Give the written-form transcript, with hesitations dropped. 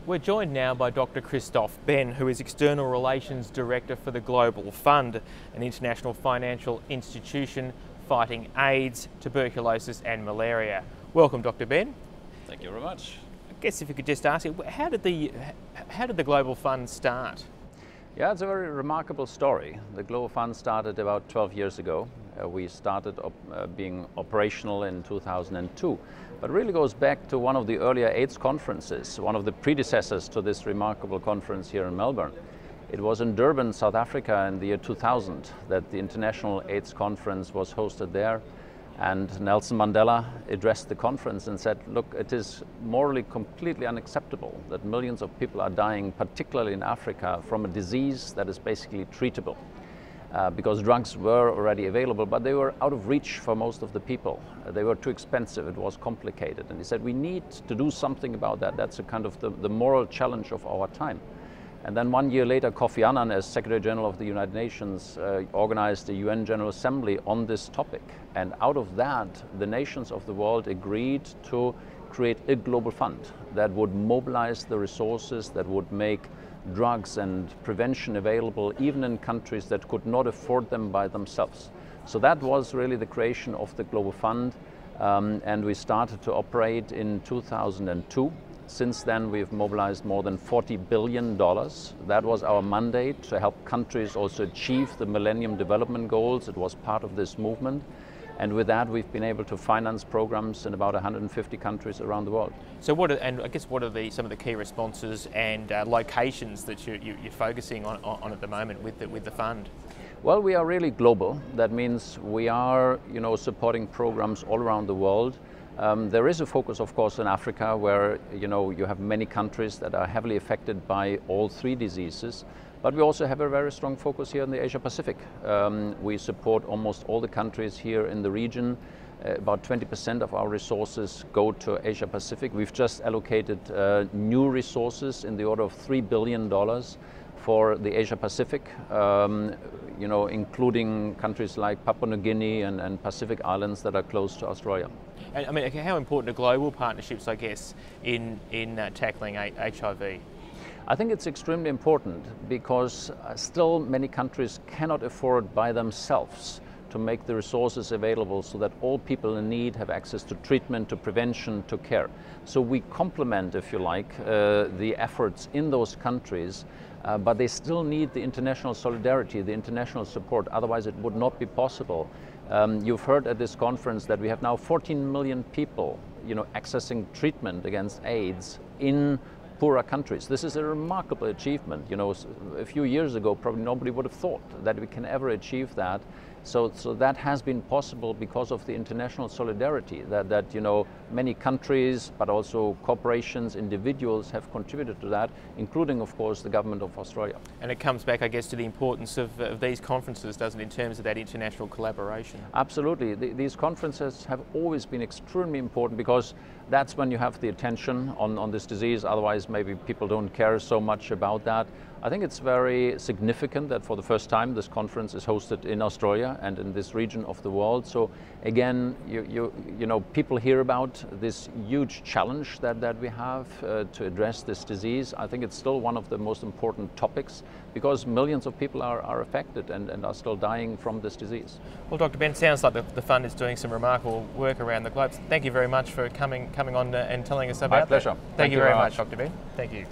We're joined now by Dr. Christoph Benn, who is External Relations Director for the Global Fund, an international financial institution fighting AIDS, tuberculosis and malaria. Welcome, Dr. Benn. Thank you very much. I guess if you could just ask you, how did the Global Fund start? Yeah, it's a very remarkable story. The Global Fund started about 12 years ago. We started being operational in 2002, but really goes back to one of the earlier AIDS conferences, one of the predecessors to this remarkable conference here in Melbourne. It was in Durban, South Africa in the year 2000 that the International AIDS Conference was hosted there. And Nelson Mandela addressed the conference and said, look, it is morally completely unacceptable that millions of people are dying, particularly in Africa, from a disease that is basically treatable. Because drugs were already available, but they were out of reach for most of the people. They were too expensive, it was complicated. And he said, we need to do something about that. That's a kind of the moral challenge of our time. And then 1 year later, Kofi Annan, as Secretary General of the United Nations, organized the UN General Assembly on this topic. And out of that, the nations of the world agreed to create a global fund that would mobilize the resources, that would make drugs and prevention available even in countries that could not afford them by themselves. So that was really the creation of the Global Fund, and we started to operate in 2002. Since then, we've mobilized more than $40 billion. That was our mandate, to help countries also achieve the Millennium Development Goals. It was part of this movement. And with that, we've been able to finance programs in about 150 countries around the world. So what are some of the key responses and locations that you're focusing on at the moment with the fund? Well, we are really global. That means we are, supporting programs all around the world. There is a focus, of course, in Africa, where you have many countries that are heavily affected by all three diseases. But we also have a very strong focus here in the Asia Pacific. We support almost all the countries here in the region. About 20% of our resources go to Asia Pacific. We've just allocated new resources in the order of $3 billion for the Asia Pacific, including countries like Papua New Guinea and Pacific Islands that are close to Australia. And I mean, how important are global partnerships, I guess, in tackling HIV? I think it's extremely important because still many countries cannot afford by themselves to make the resources available so that all people in need have access to treatment, to prevention, to care. So we complement, if you like, the efforts in those countries, but they still need the international solidarity, the international support, otherwise it would not be possible. You've heard at this conference that we have now 14 million people, accessing treatment against AIDS in poorer countries. This is a remarkable achievement. A few years ago, probably nobody would have thought that we can ever achieve that. So that has been possible because of the international solidarity that many countries, but also corporations, individuals have contributed to that, including, of course, the government of Australia. And it comes back, I guess, to the importance of these conferences, doesn't it, in terms of that international collaboration? Absolutely. These conferences have always been extremely important because that's when you have the attention on this disease. Otherwise, maybe people don't care so much about that. I think it's very significant that for the first time this conference is hosted in Australia and in this region of the world. So again, people hear about this huge challenge that we have to address this disease. I think it's still one of the most important topics because millions of people are affected and are still dying from this disease. Well, Dr. Benn, sounds like the fund is doing some remarkable work around the globe. Thank you very much for coming on and telling us about that. My pleasure. Thank you very much, Dr. Benn. Thank you.